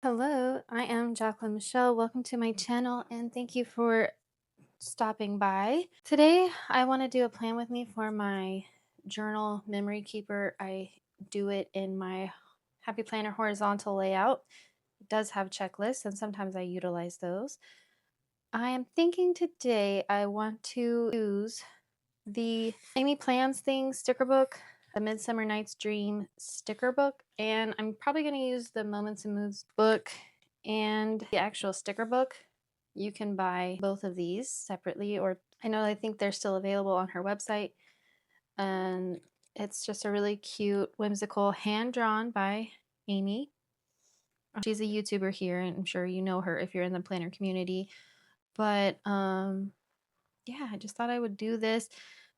Hello, I am Jacqueline Michelle. Welcome to my channel and thank you for stopping by. Today, I want to do a plan with me for my journal memory keeper. I do it in my Happy Planner horizontal layout. It does have checklists and sometimes I utilize those. I am thinking today I want to use the Amy Plans Things sticker book, the Midsummer Night's Dream sticker book, and I'm probably going to use the Moments and Moods book and the actual sticker book. You can buy both of these separately, or I think they're still available on her website. And it's just a really cute, whimsical, hand drawn by Amy. She's a YouTuber here, and I'm sure you know her if you're in the planner community. But yeah, I just thought I would do this.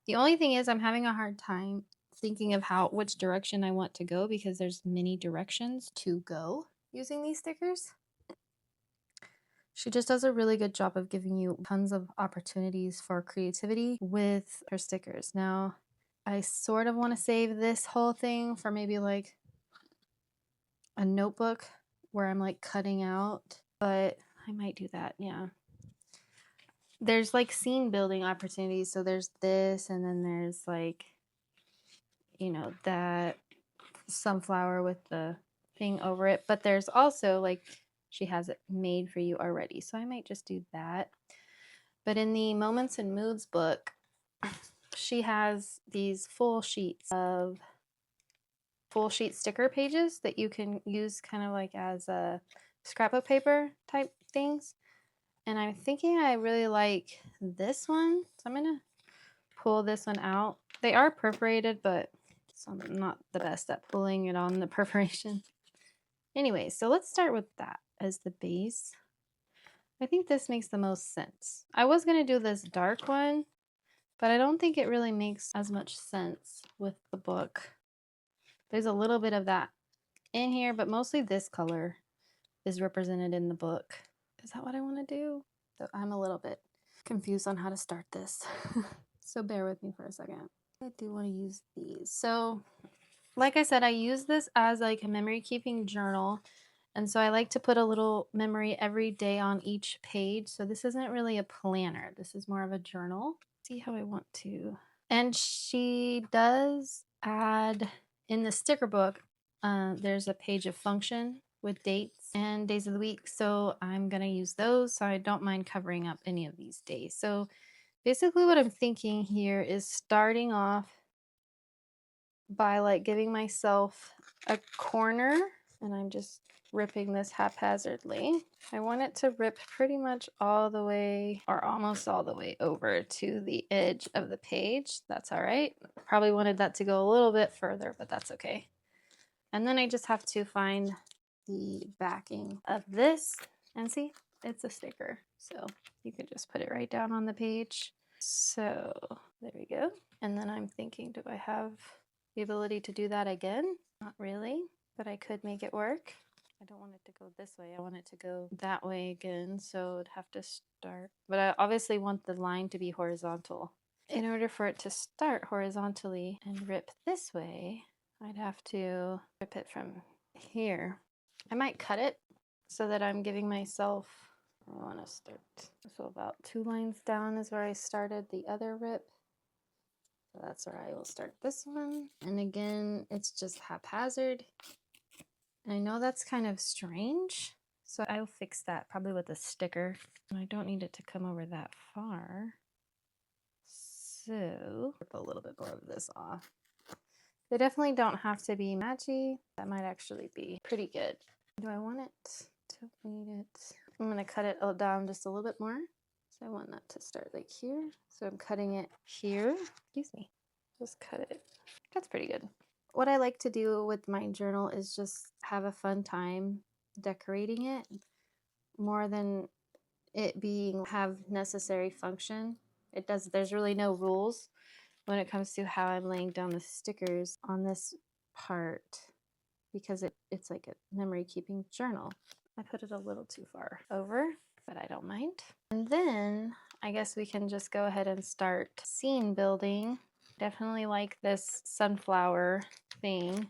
The only thing is I'm having a hard time thinking of which direction I want to go because there's many directions to go using these stickers. She just does a really good job of giving you tons of opportunities for creativity with her stickers. Now, I sort of want to save this whole thing for maybe like a notebook where I'm like cutting out, but I might do that, yeah. There's like scene building opportunities. So there's this, and then there's like, that sunflower with the thing over it. But there's also like, she has it made for you already. So I might just do that. But in the Moments and Moods book, she has these full sheet sticker pages that you can use kind of like as a scrapbook paper type things. And I'm thinking I really like this one. So I'm going to pull this one out. They are perforated, but so I'm not the best at pulling it on the perforation. Anyway, so let's start with that as the base. I think this makes the most sense. I was going to do this dark one, but I don't think it really makes as much sense with the book. There's a little bit of that in here, but mostly this color is represented in the book. Is that what I want to do? So I'm a little bit confused on how to start this. So bear with me for a second. I do want to use these. So like I said, I use this as like a memory keeping journal. And so I like to put a little memory every day on each page. So this isn't really a planner. This is more of a journal. See how I want to. And she does add in the sticker book, there's a page of function with dates and days of the week. So I'm going to use those. So I don't mind covering up any of these days. So basically what I'm thinking here is starting off by like giving myself a corner, and I'm just ripping this haphazardly. I want it to rip pretty much all the way or almost all the way over to the edge of the page. That's all right. Probably wanted that to go a little bit further, but that's okay. And then I just have to find the backing of this, and see, it's a sticker. So you could just put it right down on the page. So there we go. And then I'm thinking, do I have the ability to do that again? Not really, but I could make it work. I don't want it to go this way. I want it to go that way again. So it'd have to start, but I obviously want the line to be horizontal. In order for it to start horizontally and rip this way, I'd have to rip it from here. I might cut it so that I'm giving myself, I want to start, so about 2 lines down is where I started the other rip. So that's where I will start this one. And again, it's just haphazard. I know that's kind of strange, so I'll fix that probably with a sticker. I don't need it to come over that far. So rip a little bit more of this off. They definitely don't have to be matchy. That might actually be pretty good. Do I want it? Don't need it. I'm gonna cut it down just a little bit more. So I want that to start like here. So I'm cutting it here. Excuse me. Just cut it. That's pretty good. What I like to do with my journal is just have a fun time decorating it more than it being have necessary function. There's really no rules when it comes to how I'm laying down the stickers on this part because it's like a memory keeping journal. I put it a little too far over, but I don't mind. And then I guess we can just go ahead and start scene building. Definitely like this sunflower thing,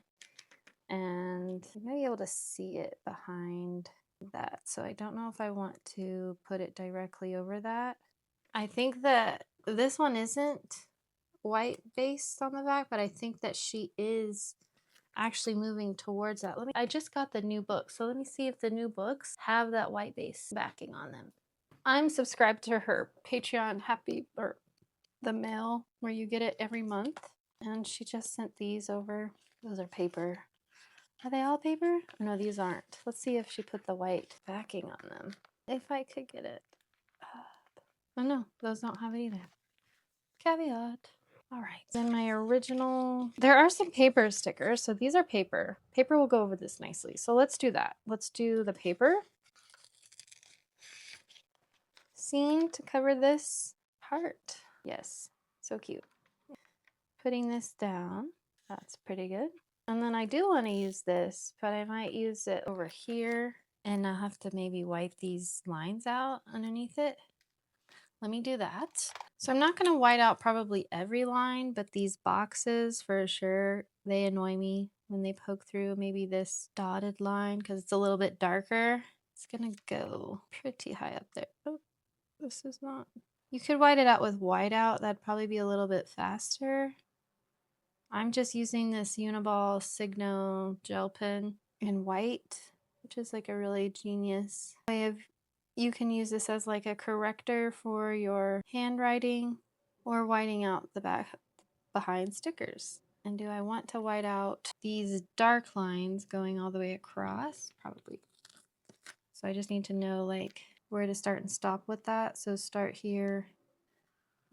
and you may be able to see it behind that. So I don't know if I want to put it directly over that. I think that this one isn't white based on the back, but I think that she is actually moving towards that. I just got the new book, so let me see if the new books have that white base backing on them. I'm subscribed to her Patreon or the mail where you get it every month, and she just sent these over. Those are paper. Are they all paper? Oh, no, these aren't. Let's see if she put the white backing on them. If I could get it up. Oh no, those don't have it either. Caveat. All right, then my original, there are some paper stickers. So these are paper. Paper will go over this nicely. So let's do that. Let's do the paper scene to cover this part. Yes, so cute. Putting this down, that's pretty good. And then I do want to use this, but I might use it over here and I'll have to maybe wipe these lines out underneath it. Let me do that. So I'm not going to white out probably every line, but these boxes for sure, they annoy me when they poke through. Maybe this dotted line because it's a little bit darker. It's going to go pretty high up there. Oh, this is not. You could white it out with whiteout. That'd probably be a little bit faster. I'm just using this Uniball Signo gel pen in white, which is like a really genius way of, you can use this as like a corrector for your handwriting or whiting out the back behind stickers. And do I want to white out these dark lines going all the way across? Probably. So I just need to know like where to start and stop with that. So start here,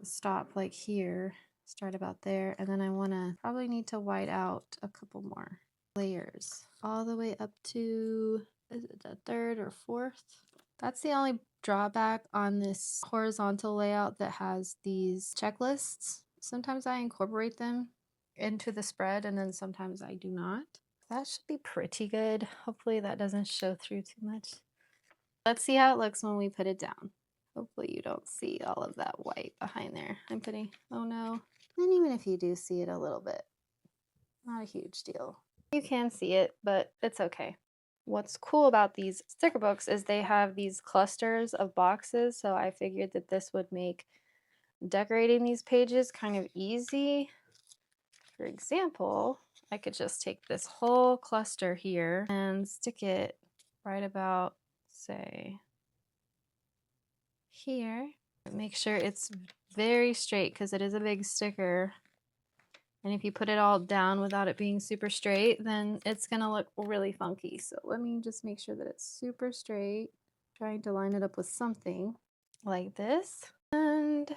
stop like here. Start about there, and then I want to probably need to white out a couple more layers all the way up to, is it the third or fourth? That's the only drawback on this horizontal layout that has these checklists. Sometimes I incorporate them into the spread and then sometimes I do not. That should be pretty good. Hopefully that doesn't show through too much. Let's see how it looks when we put it down. Hopefully you don't see all of that white behind there. I'm putting, oh no. And even if you do see it a little bit, not a huge deal. You can see it, but it's okay. What's cool about these sticker books is they have these clusters of boxes, so I figured that this would make decorating these pages kind of easy. For example, I could just take this whole cluster here and stick it right about, say, here. Make sure it's very straight because it is a big sticker. And if you put it all down without it being super straight, then it's going to look really funky. So let me just make sure that it's super straight. Trying to line it up with something like this. And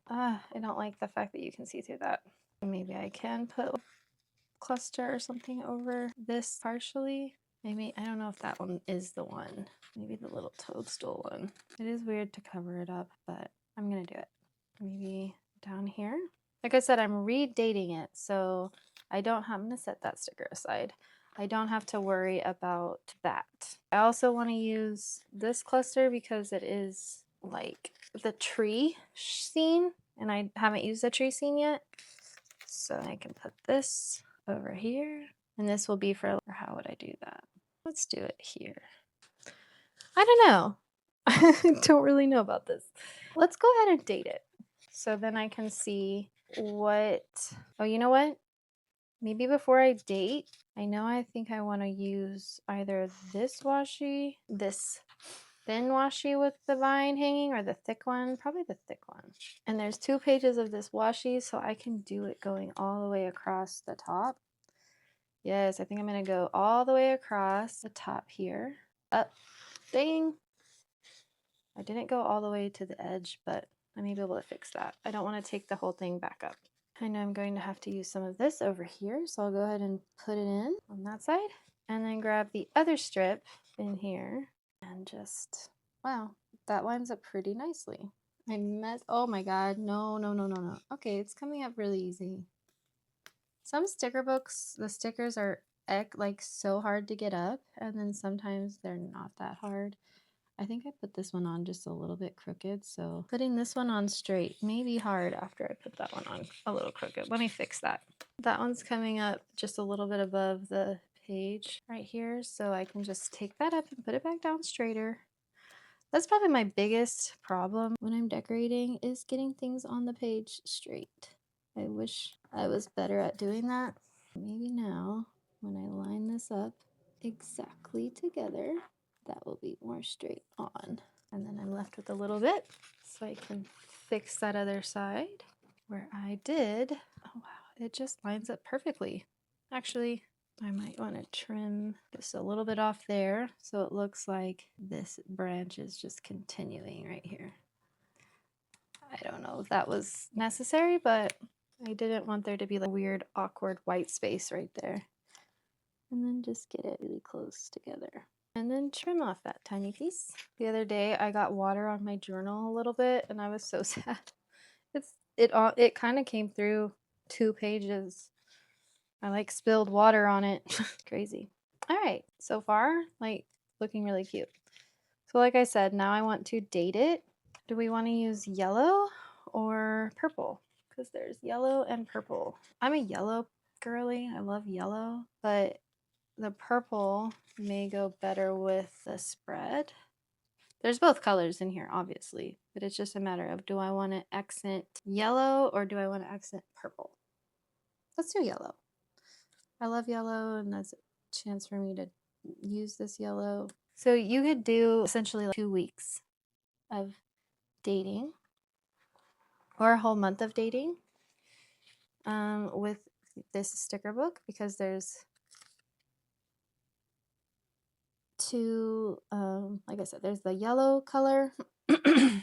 I don't like the fact that you can see through that. Maybe I can put a cluster or something over this partially. Maybe, I don't know if that one is the one. Maybe the little toadstool one. It is weird to cover it up, but I'm going to do it. Maybe down here. Like I said, I'm redating it, so I'm going to set that sticker aside. I don't have to worry about that. I also want to use this cluster because it is like the tree scene, and I haven't used the tree scene yet. So I can put this over here, and this will be for, how would I do that? Let's do it here. I don't know. I don't really know about this. Let's go ahead and date it. So then I can see what, oh, you know what? Maybe before I date, I think I want to use either this washi, this thin washi with the vine hanging, or the thick one, probably the thick one. And there's 2 pages of this washi, so I can do it going all the way across the top. Yes, I think I'm going to go all the way across the top here. Up, dang. I didn't go all the way to the edge, but I may be able to fix that. I don't want to take the whole thing back up. I know I'm going to have to use some of this over here, so I'll go ahead and put it in on that side. And then grab the other strip in here and just, wow, that lines up pretty nicely. Oh my god, no, no, no, no, no. Okay, it's coming up really easy. Some sticker books, the stickers are like so hard to get up, and then sometimes they're not that hard. I think I put this one on just a little bit crooked, so putting this one on straight may be hard after I put that one on a little crooked. Let me fix that. That one's coming up just a little bit above the page right here, so I can just take that up and put it back down straighter. That's probably my biggest problem when I'm decorating, is getting things on the page straight. I wish I was better at doing that. Maybe now, when I line this up exactly together, that will be more straight on. And then I'm left with a little bit, so I can fix that other side where I did. Oh wow, it just lines up perfectly. Actually, I might want to trim just a little bit off there so it looks like this branch is just continuing right here. I don't know if that was necessary, but I didn't want there to be like a weird, awkward white space right there. And then just get it really close together. And then trim off that tiny piece. The other day I got water on my journal a little bit and I was so sad. It kind of came through 2 pages. I like spilled water on it. Crazy. All right, so far, like, looking really cute. So like I said, now I want to date it. Do we want to use yellow or purple? Because there's yellow and purple. I'm a yellow girly. I love yellow, but the purple may go better with the spread. There's both colors in here, obviously, but it's just a matter of, do I want to accent yellow or do I want to accent purple? Let's do yellow. I love yellow, and that's a chance for me to use this yellow. So you could do essentially like 2 weeks of dating or a whole month of dating with this sticker book, because there's 2, like I said, there's the yellow color. Do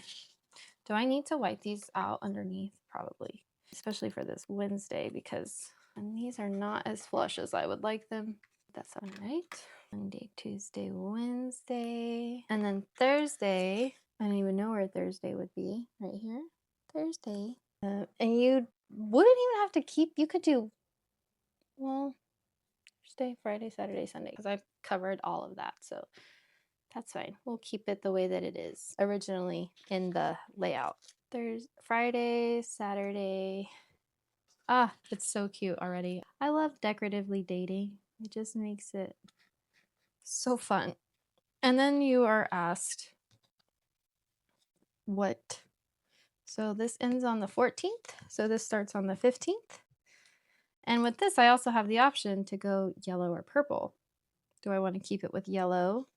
I need to wipe these out underneath? Probably, especially for this Wednesday, because these are not as flush as I would like them. That's all right. Monday, Tuesday, Wednesday, and then Thursday. I don't even know where Thursday would be. Right here, Thursday. And you wouldn't even have to keep. You could do, well, Thursday, Friday, Saturday, Sunday, because I've covered all of that. So that's fine. We'll keep it the way that it is originally in the layout. There's Friday, Saturday. Ah, it's so cute already. I love decoratively dating. It just makes it so fun. And then you are asked what. So this ends on the 14th. So this starts on the 15th. And with this, I also have the option to go yellow or purple. Do I want to keep it with yellow?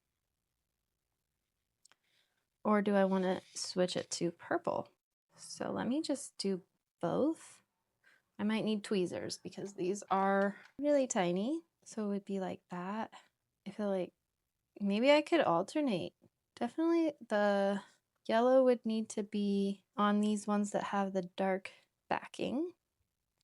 Or do I want to switch it to purple? So let me just do both. I might need tweezers because these are really tiny. So it would be like that. I feel like maybe I could alternate. Definitely the yellow would need to be on these ones that have the dark backing.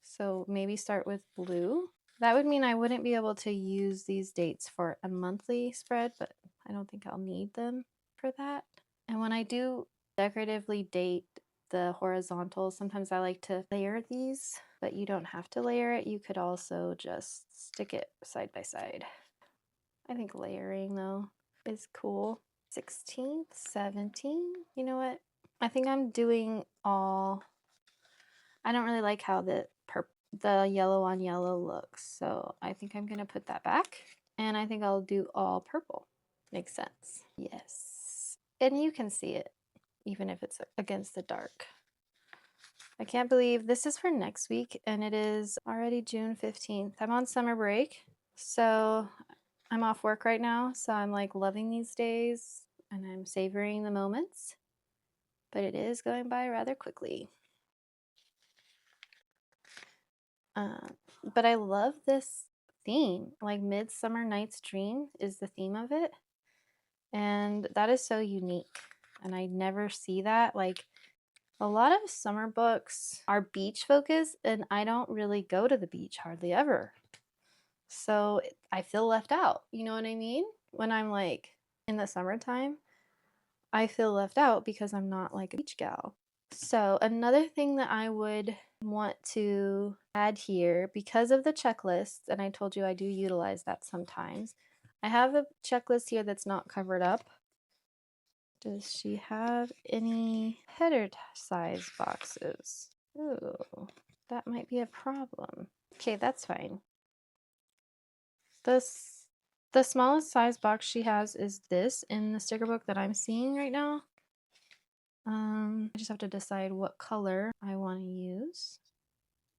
So maybe start with blue. That would mean I wouldn't be able to use these dates for a monthly spread, but I don't think I'll need them for that. And when I do decoratively date the horizontals, sometimes I like to layer these, but you don't have to layer it. You could also just stick it side by side. I think layering though is cool. 16th, 17th, you know what? I think I'm doing all, I don't really like how the yellow on yellow looks, so I think I'm gonna put that back, and I think I'll do all purple. Makes sense. Yes. And you can see it, even if it's against the dark. I can't believe this is for next week, and it is already June 15th. I'm on summer break, so I'm off work right now, so I'm like loving these days, and I'm savoring the moments, but it is going by rather quickly. But I love this theme. Like Midsummer Night's Dream is the theme of it. And that is so unique. And I never see that. Like a lot of summer books are beach focused, and I don't really go to the beach hardly ever. So I feel left out. You know what I mean? When I'm like in the summertime, I feel left out because I'm not like a beach gal. So another thing that I would want to add here, because of the checklist, and I told you I do utilize that sometimes, I have a checklist here that's not covered up. Does she have any header size boxes? Ooh, that might be a problem. Okay, that's fine. The smallest size box she has is this in the sticker book that I'm seeing right now. I just have to decide what color I want to use.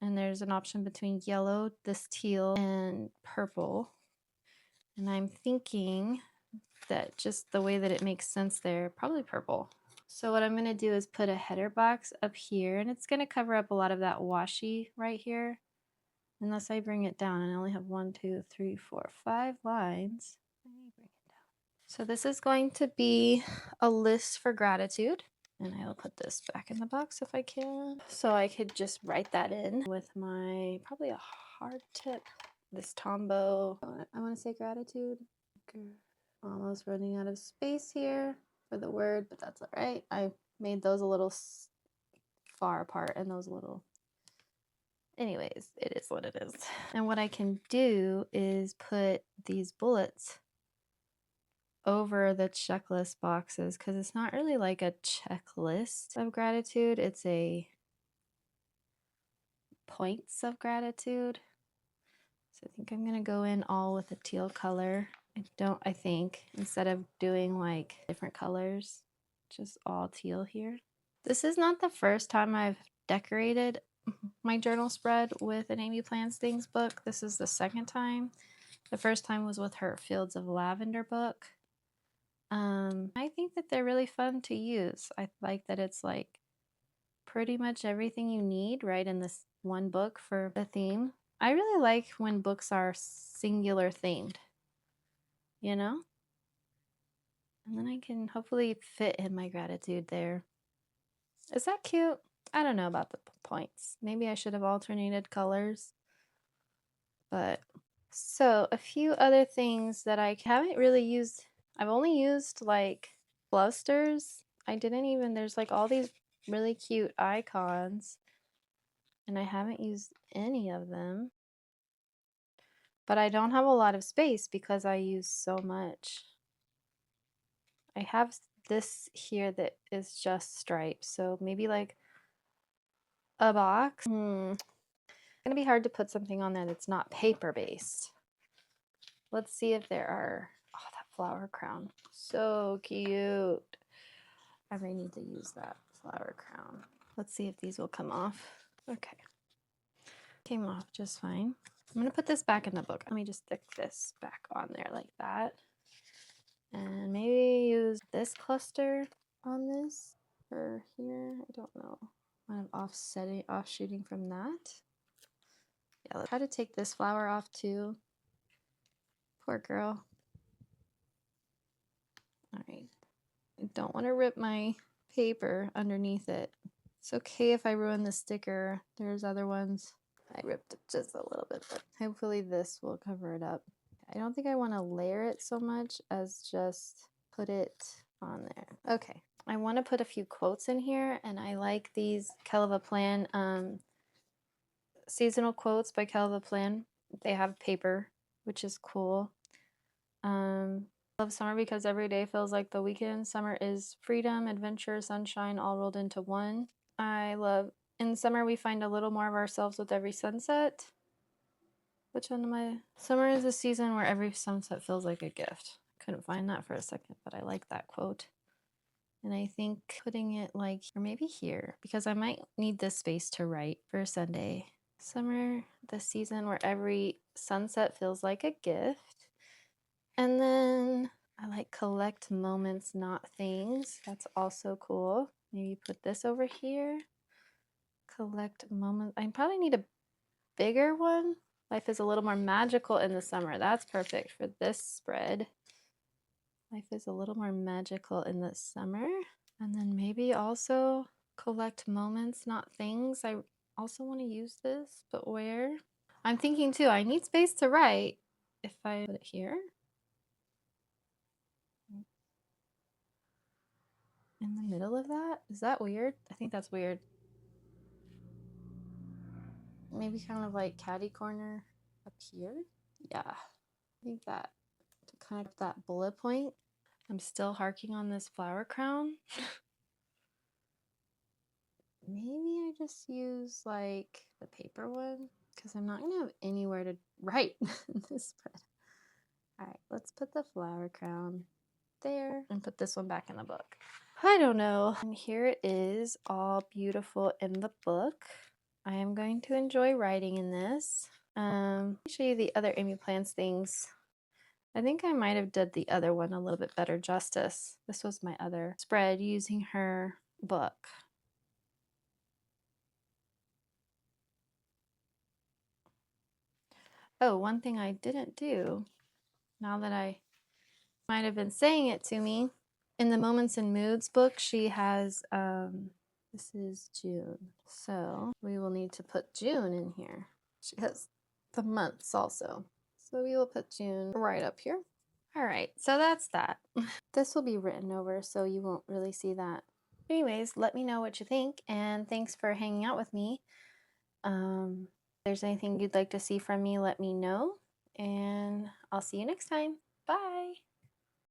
And there's an option between yellow, this teal, and purple. And I'm thinking that just the way that it makes sense there, probably purple. So what I'm going to do is put a header box up here, and it's going to cover up a lot of that washi right here. Unless I bring it down, and I only have 1, 2, 3, 4, 5 lines. Let me bring it down. So this is going to be a list for gratitude. And I'll put this back in the box if I can. So I could just write that in with my, probably a hard tip. This Tombow, I want to say gratitude. Almost running out of space here for the word, but that's all right. I made those a little far apart and those a little, anyways, it is what it is. And what I can do is put these bullets over the checklist boxes, because it's not really like a checklist of gratitude, it's a points of gratitude. So I think I'm gonna go in all with a teal color. I think instead of doing like different colors, just all teal here. This is not the first time I've decorated my journal spread with an Amy Plans Things book. This is the second time. The first time was with her Fields of Lavender book. I think that they're really fun to use. I like that it's like pretty much everything you need right in this one book for the theme. I really like when books are singular themed, you know? And then I can hopefully fit in my gratitude there. Is that cute? I don't know about the points. Maybe I should have alternated colors. But so a few other things that I haven't really used. I've only used like clusters. There's like all these really cute icons, and I haven't used any of them. But I don't have a lot of space because I use so much. I have this here that is just stripes, so maybe like a box. It's gonna be hard to put something on there that's not paper based. Let's see if there are. Oh, that flower crown, so cute. I may need to use that flower crown. Let's see if these will come off. Okay, came off just fine. I'm gonna put this back in the book. Let me just stick this back on there like that. And maybe use this cluster on this or here. I don't know. Kind of offshooting from that. Yeah, let's try to take this flower off too. Poor girl. All right. I don't want to rip my paper underneath it. It's okay if I ruin the sticker. There's other ones. I ripped it just a little bit, but hopefully this will cover it up. I don't think I want to layer it so much as just put it on there. Okay, I want to put a few quotes in here, and I like these Kelva Plan seasonal quotes by Kelva Plan. They have paper, which is cool. Love summer because every day feels like the weekend. Summer is freedom, adventure, sunshine, all rolled into one. I love in summer we find a little more of ourselves with every sunset. Which one am I? Summer is a season where every sunset feels like a gift. Couldn't find that for a second, but I like that quote. And I think putting it like, or maybe here, because I might need this space to write for Sunday. Summer, the season where every sunset feels like a gift. And then I like collect moments, not things. That's also cool. Maybe put this over here. Collect moments. I probably need a bigger one. Life is a little more magical in the summer. That's perfect for this spread. Life is a little more magical in the summer. And then maybe also collect moments, not things. I also want to use this, but where? I'm thinking too, I need space to write. If I put it here. In the middle of that? Is that weird? I think that's weird. Maybe kind of like catty corner up here. Yeah, I think that to kind of that bullet point. I'm still harking on this flower crown. Maybe I just use like the paper one because I'm not gonna have anywhere to write in this spread. All right, let's put the flower crown there and put this one back in the book. I don't know. And here it is, all beautiful in the book. I am going to enjoy writing in this. Let me show you the other Amy Plants things. I think I might have did the other one a little bit better justice. This was my other spread using her book. Oh, one thing I didn't do, now that I might have been saying it to me, in the Moments and Moods book, she has, this is June. So we will need to put June in here. She has the months also. So we will put June right up here. All right, so that's that. This will be written over, so you won't really see that. Anyways, let me know what you think, and thanks for hanging out with me. If there's anything you'd like to see from me, let me know, and I'll see you next time. Bye!